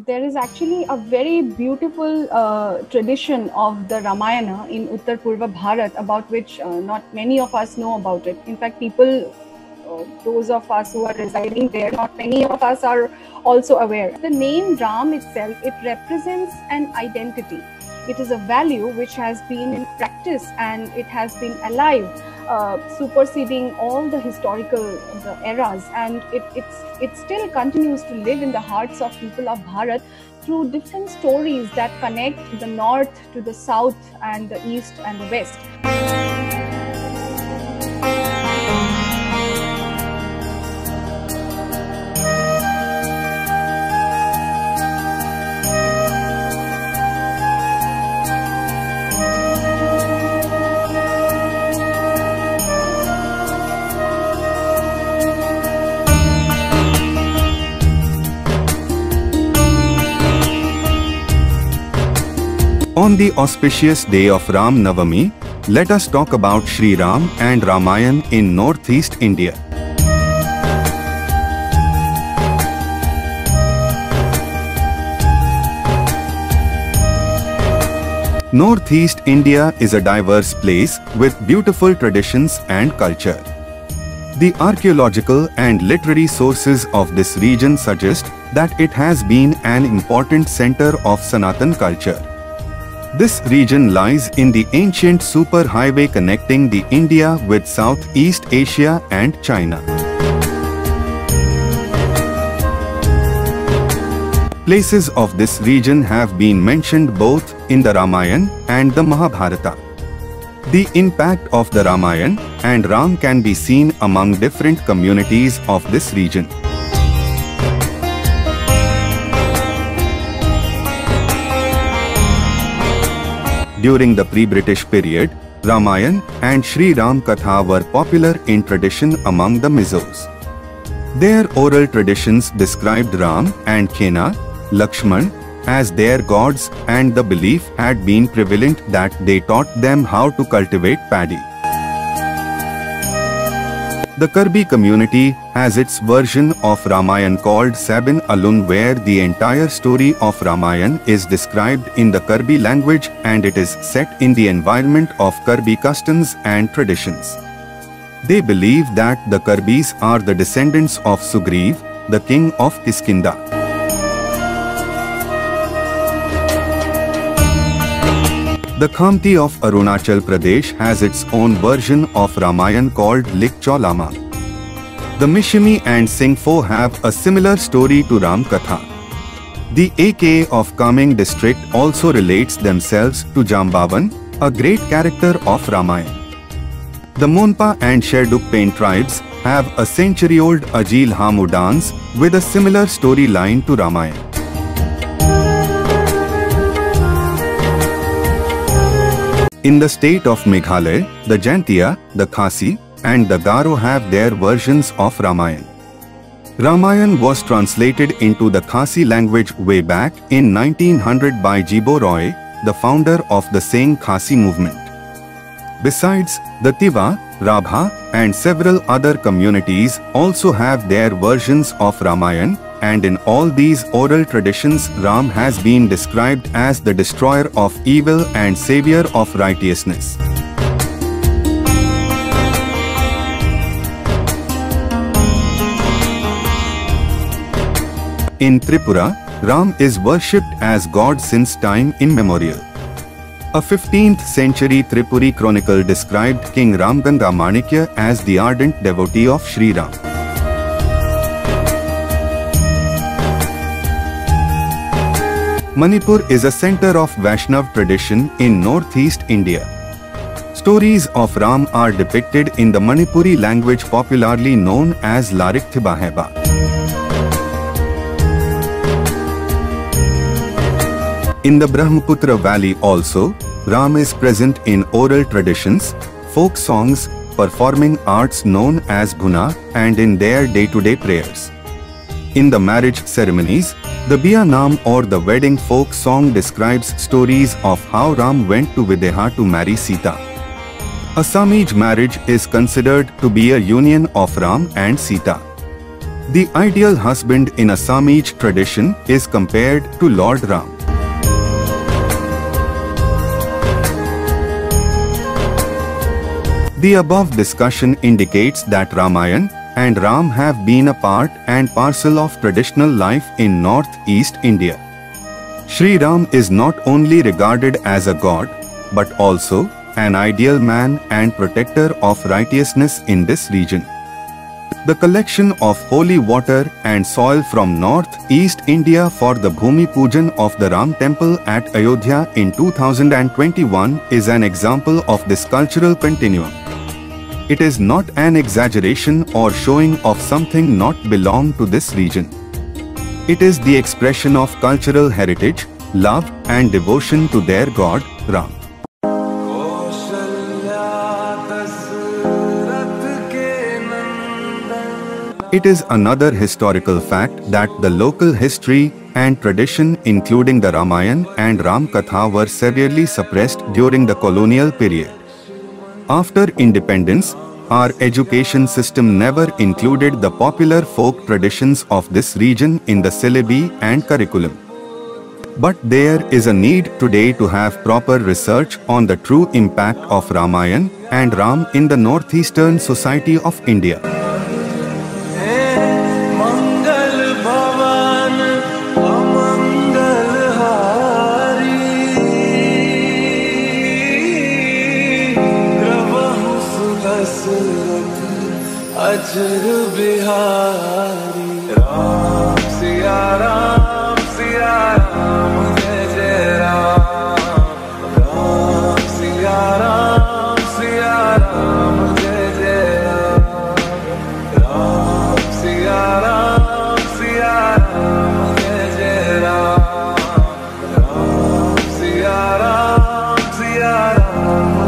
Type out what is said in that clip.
There is actually a very beautiful tradition of the Ramayana in Uttar Purva Bharat, about which not many of us know about it. In fact, those of us who are residing there, not many of us are also aware. The name Ram itself, it represents an identity. It is a value which has been in practice and it has been alive, superseding all the historical eras, and it still continues to live in the hearts of people of Bharat through different stories that connect the north to the south and the east and the west. On the auspicious day of Ram Navami, let us talk about Shri Ram and Ramayan in northeast India. Northeast India is a diverse place with beautiful traditions and culture. The archaeological and literary sources of this region suggest that it has been an important center of Sanatan culture. This region lies in the ancient superhighway connecting the India with Southeast Asia and China. Places of this region have been mentioned both in the Ramayana and the Mahabharata. The impact of the Ramayana and Ram can be seen among different communities of this region. During the pre-British period, Ramayan and Shri Ram Katha were popular in tradition among the Mizos. Their oral traditions described Ram and Khena, Lakshman, as their gods, and the belief had been prevalent that they taught them how to cultivate paddy. The Karbi community has its version of Ramayan called Sabin Alun, where the entire story of Ramayan is described in the Karbi language and it is set in the environment of Karbi customs and traditions. They believe that the Karbis are the descendants of Sugriv, the king of Kiskinda. The Khamti of Arunachal Pradesh has its own version of Ramayan called Likcholama. The Mishimi and Singpho have a similar story to Ram Katha. The AK of Kameng district also relates themselves to Jambavan, a great character of Ramayan. The Monpa and Sherdukpain tribes have a century-old Ajil Hamu dance with a similar storyline to Ramayan. In the state of Meghalaya, the Jaintia, the Khasi, and the Garo have their versions of Ramayan. Ramayan was translated into the Khasi language way back in 1900 by Jibo Roy, the founder of the Singh Khasi movement. Besides, the Tiva, Rabha, and several other communities also have their versions of Ramayan, and in all these oral traditions, Ram has been described as the destroyer of evil and savior of righteousness. In Tripura, Ram is worshipped as God since time immemorial. A 15th century Tripuri chronicle described King Ramganga Manikya as the ardent devotee of Shri Ram. Manipur is a center of Vaishnav tradition in northeast India. Stories of Ram are depicted in the Manipuri language popularly known as Larik Thibaheba. In the Brahmaputra Valley also, Ram is present in oral traditions, folk songs, performing arts known as Bhuna, and in their day-to-day prayers. In the marriage ceremonies, the Biya Naam or the wedding folk song describes stories of how Ram went to Videha to marry Sita. A Samij marriage is considered to be a union of Ram and Sita. The ideal husband in a Samaj tradition is compared to Lord Ram. The above discussion indicates that Ramayan and Ram have been a part and parcel of traditional life in northeast India. Shri Ram is not only regarded as a god, but also an ideal man and protector of righteousness in this region. The collection of holy water and soil from northeast India for the Bhumi Pujan of the Ram temple at Ayodhya in 2021 is an example of this cultural continuum. It is not an exaggeration or showing of something not belong to this region. It is the expression of cultural heritage, love and devotion to their god, Ram. It is another historical fact that the local history and tradition including the Ramayan and Ram Katha were severely suppressed during the colonial period. After independence, our education system never included the popular folk traditions of this region in the syllabi and curriculum. But there is a need today to have proper research on the true impact of Ramayan and Ram in the northeastern society of India. अजर बिहारी राम सिया राम जय जय राम राम सिया राम जय जय राम राम सिया राम जय जय राम राम सिया राम